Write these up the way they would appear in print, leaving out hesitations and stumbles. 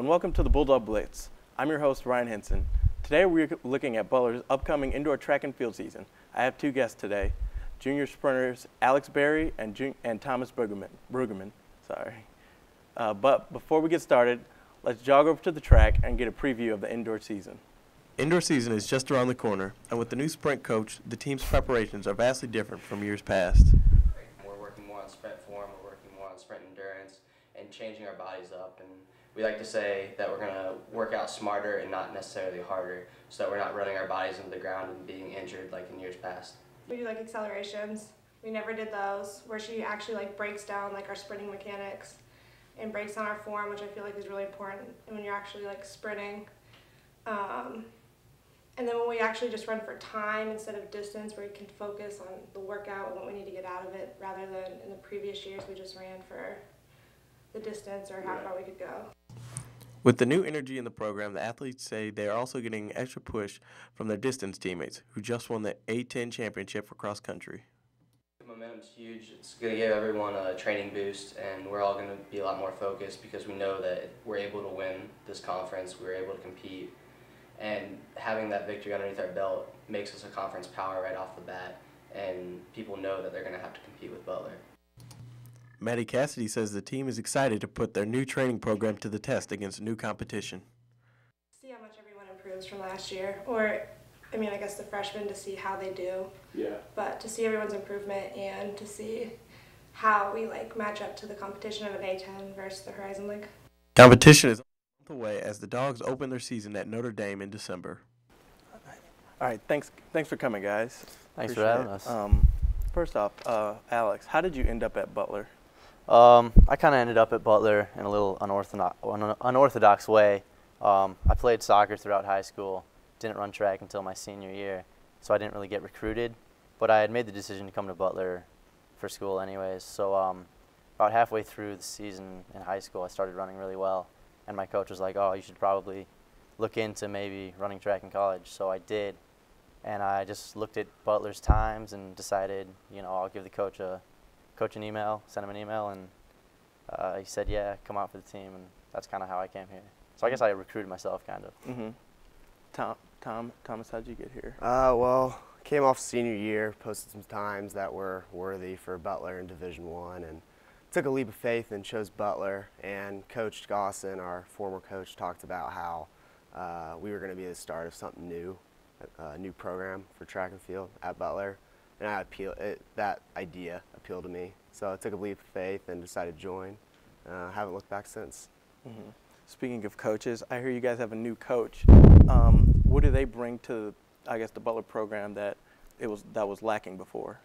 and welcome to the Bulldog Blitz. I'm your host, Ryan Henson. Today we're looking at Butler's upcoming indoor track and field season. I have two guests today, junior sprinters Alex Berry and Thomas Brueggemann. But before we get started, let's jog over to the track and get a preview of the indoor season. Indoor season is just around the corner, and with the new sprint coach, the team's preparations are vastly different from years past. We're working more on sprint form, we're working more on sprint endurance, and changing our bodies up. And we like to say that we're going to work out smarter and not necessarily harder, so that we're not running our bodies into the ground and being injured like in years past. We do accelerations. We never did those, where she actually breaks down our sprinting mechanics and breaks down our form, which I feel is really important when you're actually sprinting. And then when we actually just run for time instead of distance, where we can focus on the workout and what we need to get out of it, rather than in the previous years we just ran for the distance or how far we could go. With the new energy in the program, the athletes say they are also getting an extra push from their distance teammates, who just won the A10 championship for cross country. The momentum's huge. It's going to give everyone a training boost, and we're all going to be a lot more focused because we know that we're able to win this conference, we're able to compete, and having that victory underneath our belt makes us a conference power right off the bat, and people know that they're going to have to compete with Butler. Maddie Cassidy says the team is excited to put their new training program to the test against new competition. See how much everyone improves from last year, or I guess the freshmen, to see how they do. Yeah. But to see everyone's improvement and to see how we match up to the competition of an A10 versus the Horizon League. Competition is a month away as the Dogs open their season at Notre Dame in December. All right, thanks for coming, guys. Thanks for having us. First off, Alex, how did you end up at Butler? I kind of ended up at Butler in a little unorthodox way. I played soccer throughout high school, didn't run track until my senior year, so I didn't really get recruited. But I had made the decision to come to Butler for school anyways. So about halfway through the season in high school, I started running really well. And my coach was like, oh, you should probably look into maybe running track in college. So I did. And I just looked at Butler's times and decided, I'll give the coach an email, send him an email, and he said, yeah, come out for the team, and that's kind of how I came here. So I guess I recruited myself, kind of. Mm-hmm. Thomas, how'd you get here? Well, came off senior year, posted some times that were worthy for Butler in Division I, and took a leap of faith and chose Butler. And Coach Gosson, our former coach, talked about how we were going to be the start of something new, a new program for track and field at Butler. And that idea appealed to me. So I took a leap of faith and decided to join. Haven't looked back since. Mm-hmm. Speaking of coaches, I hear you guys have a new coach. What do they bring to, the Butler program that was lacking before?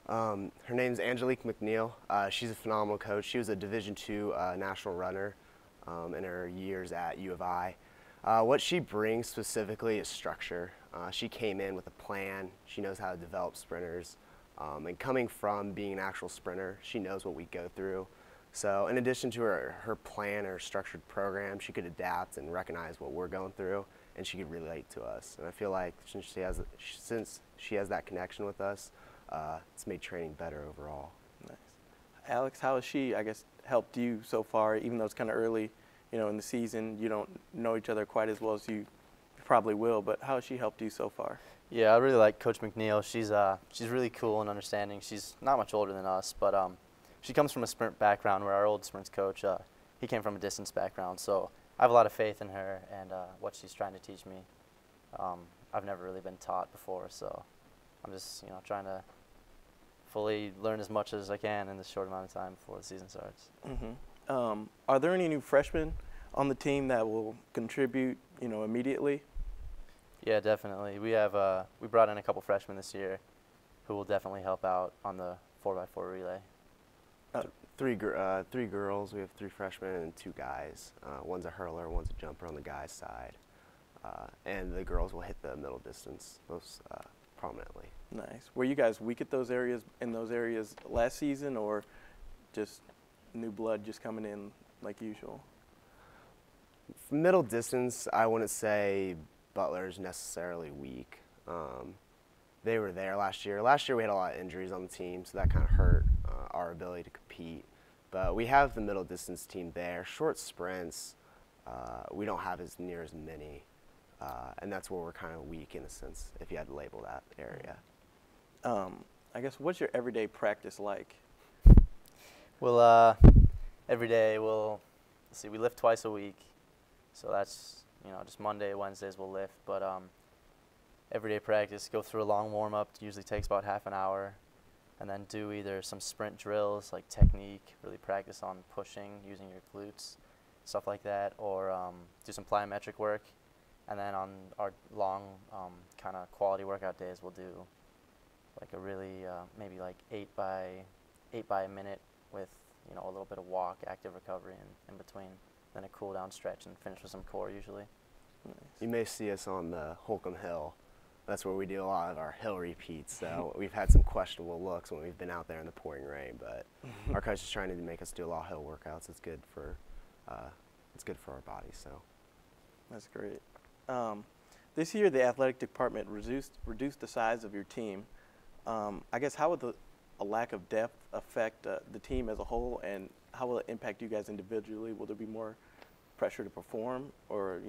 Her name's Angelique McNeil. She's a phenomenal coach. She was a Division II national runner in her years at U of I. What she brings specifically is structure. She came in with a plan. She knows how to develop sprinters. And coming from being an actual sprinter, she knows what we go through. So in addition to her plan, her structured program, she could adapt and recognize what we're going through, and she could relate to us. And I feel like since she has that connection with us, it's made training better overall. Nice. Alex, how has she, helped you so far, even though it's kind of early, in the season? You don't know each other quite as well as you probably will, but how has she helped you so far? Yeah, I really like Coach McNeil. She's really cool and understanding. She's not much older than us, but she comes from a sprint background, where our old sprints coach, he came from a distance background. So I have a lot of faith in her and what she's trying to teach me. I've never really been taught before, so I'm just trying to fully learn as much as I can in this short amount of time before the season starts. Mm-hmm. Are there any new freshmen on the team that will contribute, immediately? Yeah, definitely. We brought in a couple freshmen this year who will definitely help out on the 4x4 relay. Three girls. We have 3 freshmen and 2 guys. One's a hurler, one's a jumper on the guys' side. And the girls will hit the middle distance most prominently. Nice. Were you guys weak at those areas last season, or just new blood just coming in like usual? Middle distance, I wouldn't say Butler's necessarily weak. They were there last year. Last year we had a lot of injuries on the team, so that kind of hurt our ability to compete. But we have the middle distance team there. Short sprints, we don't have as near as many, and that's where we're kind of weak in a sense, if you had to label that area. I guess, what's your everyday practice like? Well, every day let's see, we lift twice a week, so that's, just Monday, Wednesdays we'll lift, but everyday practice, go through a long warm-up, usually takes about half an hour, and then do either some sprint drills, like technique, really practice on pushing, using your glutes, stuff like that, or do some plyometric work, and then on our long kind of quality workout days, we'll do like a really, maybe like 8 by a minute with, a little bit of walk, active recovery in between, then a cool down stretch, and finish with some core usually. Nice. You may see us on the Holcomb Hill. That's where we do a lot of our hill repeats. So we've had some questionable looks when we've been out there in the pouring rain, but our coach is trying to make us do a lot of hill workouts. It's good for our bodies. So that's great. This year, the athletic department reduced the size of your team. I guess, how would a lack of depth affect the team as a whole, and how will it impact you guys individually? Will there be more pressure to perform, or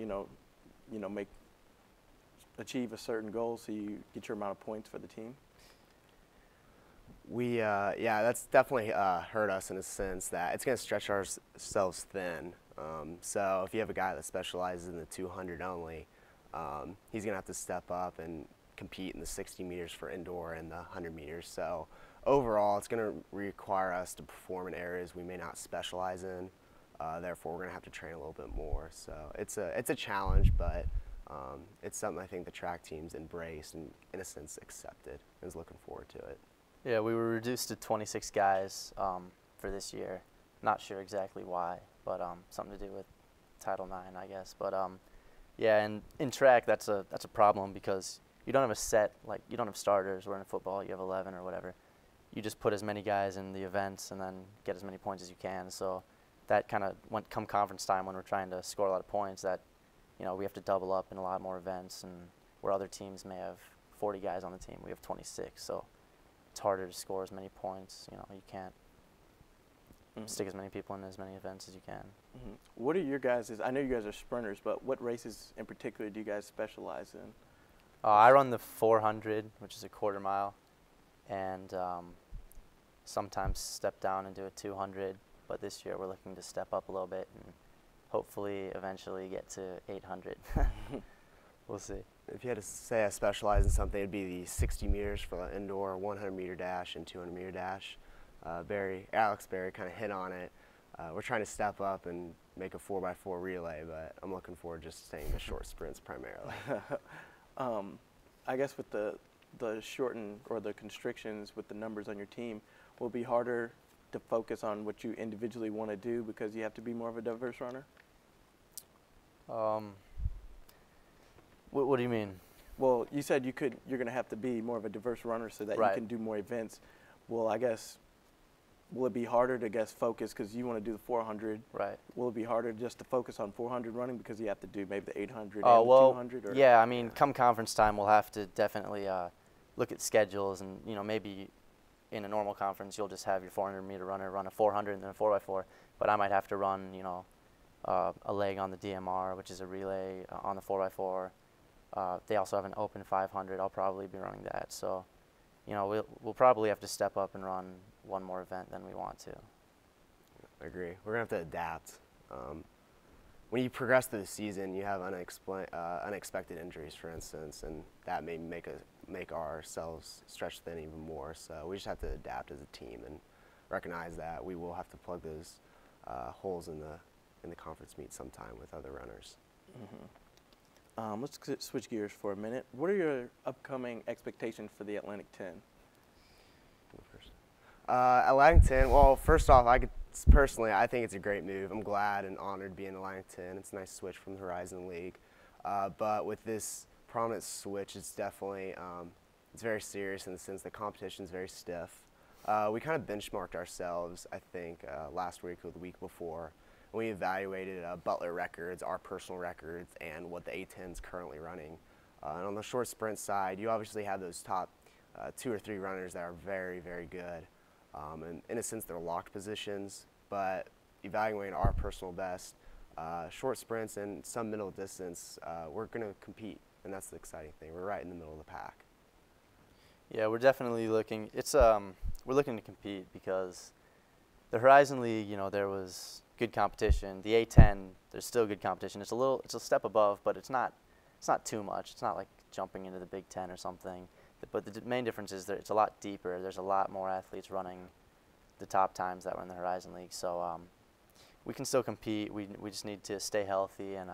achieve a certain goal so you get your amount of points for the team? Yeah, that's definitely hurt us in a sense that it's going to stretch ourselves thin. So if you have a guy that specializes in the 200 only, he's going to have to step up and compete in the 60 meters for indoor and the 100 meters. So overall, it's going to require us to perform in areas we may not specialize in. Therefore, we're going to have to train a little bit more. So it's a challenge, but it's something I think the track team's embraced and, in a sense, accepted and is looking forward to it. Yeah, we were reduced to 26 guys for this year. Not sure exactly why, but something to do with Title IX, I guess. But yeah, and in track, that's a problem because you don't have a set, like you don't have starters. Where in football, you have 11 or whatever. You just put as many guys in the events and then get as many points as you can. So that kind of come conference time when we're trying to score a lot of points, that we have to double up in a lot more events, and where other teams may have 40 guys on the team, we have 26. So it's harder to score as many points. You can't stick as many people in as many events as you can. What are your guys', I know you guys are sprinters, but what races in particular do you guys specialize in? I run the 400, which is a quarter mile, and sometimes step down and do a 200, but this year we're looking to step up a little bit and hopefully eventually get to 800. We'll see. If you had to say I specialize in something, it'd be the 60 meters for the indoor, 100-meter dash, and 200-meter dash. Alex Berry kind of hit on it. We're trying to step up and make a 4x4 relay, but I'm looking forward to just staying the short sprints primarily. I guess with the shorten or the constrictions with the numbers on your team, will it be harder to focus on what you individually want to do because you have to be more of a diverse runner? What do you mean? Well, you said you're going to have to be more of a diverse runner so that you can do more events. Well, I guess, will it be harder to focus because you want to do the 400? Right. Will it be harder just to focus on 400 running because you have to do maybe the 800 and the 200? Or? Yeah, I mean, come conference time, we'll have to definitely look at schedules, and maybe in a normal conference you'll just have your 400-meter runner run a 400 and then a 4x4, but I might have to run a leg on the DMR, which is a relay on the 4x4. They also have an open 500. I'll probably be running that. So, we'll probably have to step up and run one more event than we want to. I agree. We're going to have to adapt. When you progress through the season, you have unexpected injuries, for instance, and that may make ourselves stretch thin even more. So we just have to adapt as a team and recognize that we will have to plug those holes in the conference meet sometime with other runners. Let's switch gears for a minute. What are your upcoming expectations for the Atlantic 10? Atlantic 10, well, first off, I think it's a great move. I'm glad and honored to be in Atlantic 10. It's a nice switch from the Horizon League. But with this prominent switch, it's definitely, it's very serious in the sense that competition is very stiff. We kind of benchmarked ourselves, I think, last week or the week before. We evaluated Butler records, our personal records, and what the A10 is currently running. And on the short sprint side, you obviously have those top 2 or 3 runners that are very, very good. And in a sense, they're locked positions, but evaluating our personal best, short sprints and some middle distance, we're going to compete, and that's the exciting thing. We're right in the middle of the pack. Yeah, we're definitely looking. We're looking to compete because the Horizon League, there was good competition. The A10, there's still good competition. It's a step above, but it's not too much. It's not like jumping into the Big Ten or something. But the main difference is that it's a lot deeper. There's a lot more athletes running the top times that were in the Horizon League. So we can still compete. We just need to stay healthy and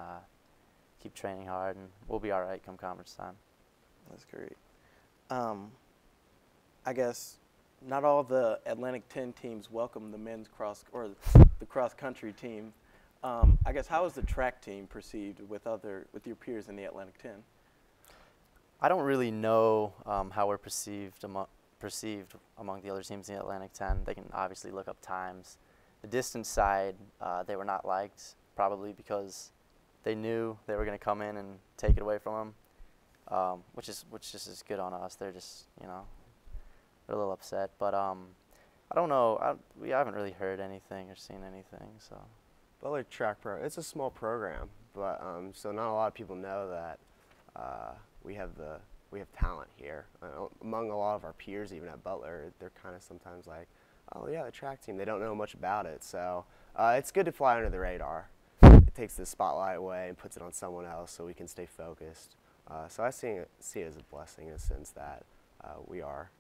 keep training hard, and we'll be all right come conference time. That's great. I guess not all the Atlantic 10 teams welcome the men's the cross country team. I guess how is the track team perceived with your peers in the Atlantic 10? I don't really know how we're perceived among the other teams in the Atlantic 10. They can obviously look up times. The distance side, they were not liked, probably because they knew they were going to come in and take it away from them, which just is good on us. They're just, they're a little upset. But I don't know. We haven't really heard anything or seen anything. So, Butler Track Pro, it's a small program, but so not a lot of people know that we have talent here. Among a lot of our peers, even at Butler, they're kind of sometimes like, oh yeah, the track team. They don't know much about it. So it's good to fly under the radar. It takes the spotlight away and puts it on someone else, so we can stay focused. So I see it as a blessing in a sense that we are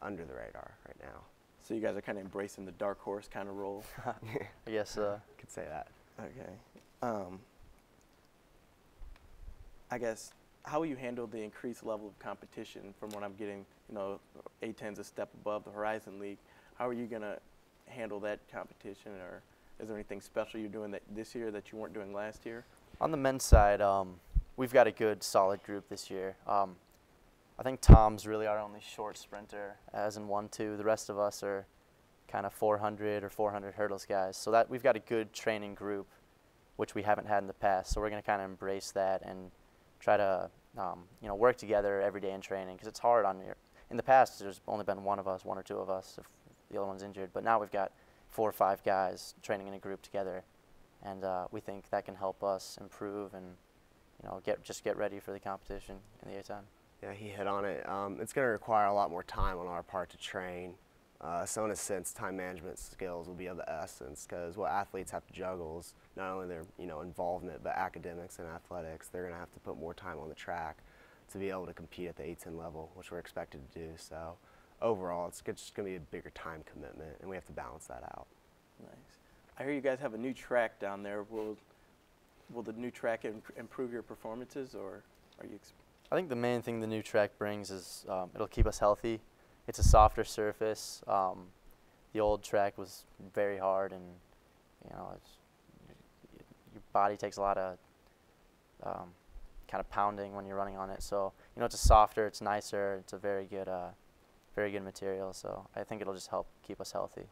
under the radar right now. So you guys are kind of embracing the dark horse kind of role? I guess Could say that. Okay. I guess, how will you handle the increased level of competition from what I'm getting, A10's a step above the Horizon League. How are you going to handle that competition, or is there anything special you're doing this year that you weren't doing last year? on the men's side, we've got a good, solid group this year. I think Tom's really our only short sprinter, as in 1-2. The rest of us are kind of 400 or 400 hurdles guys. So that we've got a good training group, which we haven't had in the past. So we're going to kind of embrace that and try to work together every day in training, because it's hard on your. In the past, there's only been one or two of us if the other one's injured. But now we've got 4 or 5 guys training in a group together, and we think that can help us improve and get ready for the competition in the A10. Yeah, he hit on it. It's going to require a lot more time on our part to train. So in a sense, time management skills will be of the essence, because what athletes have to juggle is not only their involvement, but academics and athletics. They're going to have to put more time on the track to be able to compete at the A10 level, which we're expected to do. So overall, it's just going to be a bigger time commitment, and we have to balance that out. Nice. I hear you guys have a new track down there. Will the new track improve your performances, or are you? I think the main thing the new track brings is it'll keep us healthy. It's a softer surface. The old track was very hard, and your body takes a lot of kind of pounding when you're running on it. So it's a softer, it's nicer, it's a very good material. So I think it'll just help keep us healthy.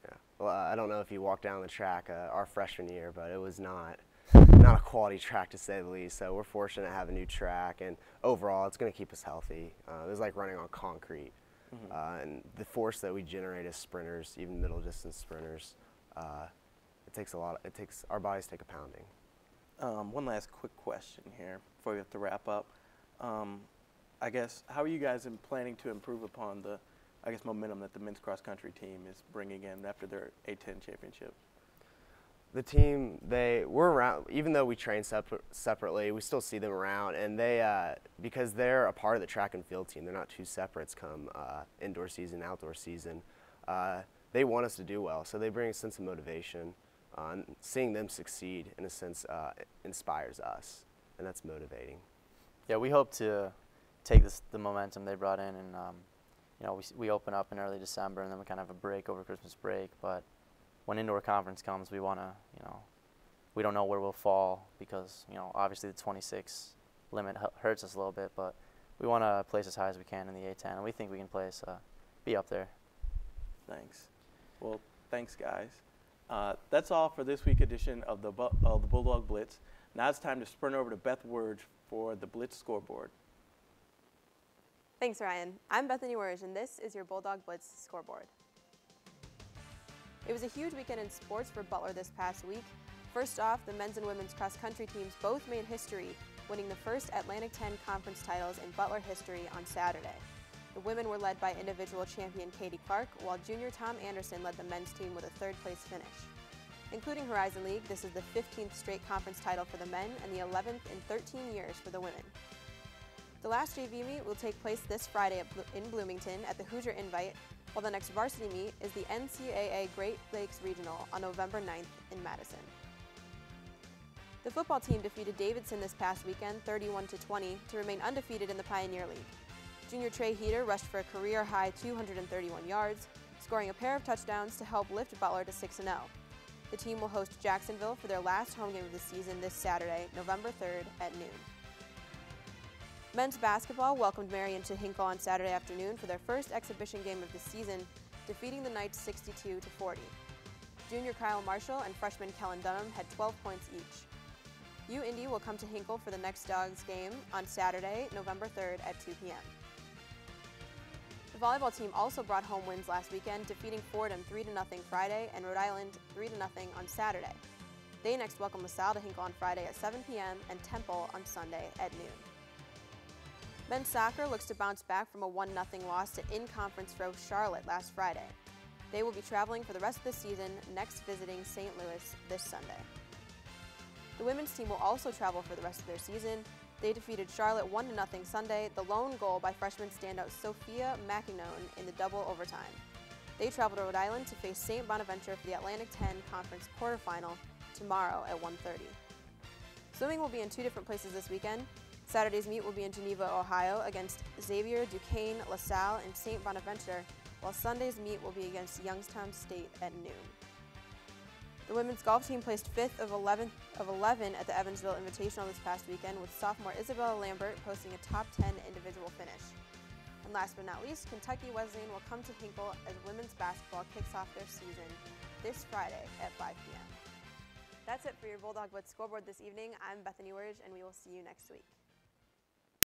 Yeah. Well, I don't know if you walked down the track our freshman year, but it was not a quality track, to say the least. So we're fortunate to have a new track, and overall it's going to keep us healthy. It was like running on concrete. Mm-hmm. And the force that we generate as sprinters, even middle distance sprinters, our bodies take a pounding. One last quick question here before we have to wrap up. I guess, how are you guys planning to improve upon the momentum that the men's cross country team is bringing in after their A10 championship? The team, we're around, even though we train separately, we still see them around, and because they're a part of the track and field team, they're not two separates come indoor season, outdoor season. They want us to do well, so they bring a sense of motivation. Seeing them succeed, in a sense, inspires us, and that's motivating. Yeah, we hope to take the momentum they brought in, and we open up in early December, and then we kind of have a break over Christmas break, but when indoor conference comes, we want to, we don't know where we'll fall, because, obviously the 26 limit hurts us a little bit, but we want to place as high as we can in the A10, and we think we can be up there. Thanks. Well, thanks, guys. That's all for this week's edition of the Bulldog Blitz. Now it's time to sprint over to Beth Wurge for the Blitz scoreboard. Thanks, Ryan. I'm Bethany Wurge, and this is your Bulldog Blitz scoreboard. It was a huge weekend in sports for Butler this past week. First off, the men's and women's cross-country teams both made history, winning the first Atlantic 10 conference titles in Butler history on Saturday. The women were led by individual champion Katie Clark, while junior Tom Anderson led the men's team with a third-place finish. Including Horizon League, this is the 15th straight conference title for the men and the 11th in 13 years for the women. The last JV meet will take place this Friday in Bloomington at the Hoosier Invite, while the next varsity meet is the NCAA Great Lakes Regional on November 9th in Madison. The football team defeated Davidson this past weekend 31-20 to remain undefeated in the Pioneer League. Junior Trey Heater rushed for a career-high 231 yards, scoring a pair of touchdowns to help lift Butler to 6-0. The team will host Jacksonville for their last home game of the season this Saturday, November 3rd at noon. Men's basketball welcomed Marion to Hinkle on Saturday afternoon for their first exhibition game of the season, defeating the Knights 62-40. Junior Kyle Marshall and freshman Kellen Dunham had 12 points each. U-Indy will come to Hinkle for the next Dogs game on Saturday, November 3rd at 2 p.m. The volleyball team also brought home wins last weekend, defeating Fordham 3-0 Friday and Rhode Island 3-0 on Saturday. They next welcome LaSalle to Hinkle on Friday at 7 p.m. and Temple on Sunday at noon. Men's soccer looks to bounce back from a 1-0 loss to in-conference foe Charlotte last Friday. They will be traveling for the rest of the season, next visiting St. Louis this Sunday. The women's team will also travel for the rest of their season. They defeated Charlotte 1-0 Sunday, the lone goal by freshman standout Sophia McInone in the double overtime. They travel to Rhode Island to face St. Bonaventure for the Atlantic 10 Conference quarterfinal tomorrow at 1:30. Swimming will be in two different places this weekend. Saturday's meet will be in Geneva, Ohio against Xavier, Duquesne, LaSalle, and St. Bonaventure, while Sunday's meet will be against Youngstown State at noon. The women's golf team placed 5th of 11 at the Evansville Invitational this past weekend, with sophomore Isabella Lambert posting a top 10 individual finish. And last but not least, Kentucky Wesleyan will come to Hinkle as women's basketball kicks off their season this Friday at 5 p.m. That's it for your Bulldog Blitz scoreboard this evening. I'm Bethany Werge, and we will see you next week.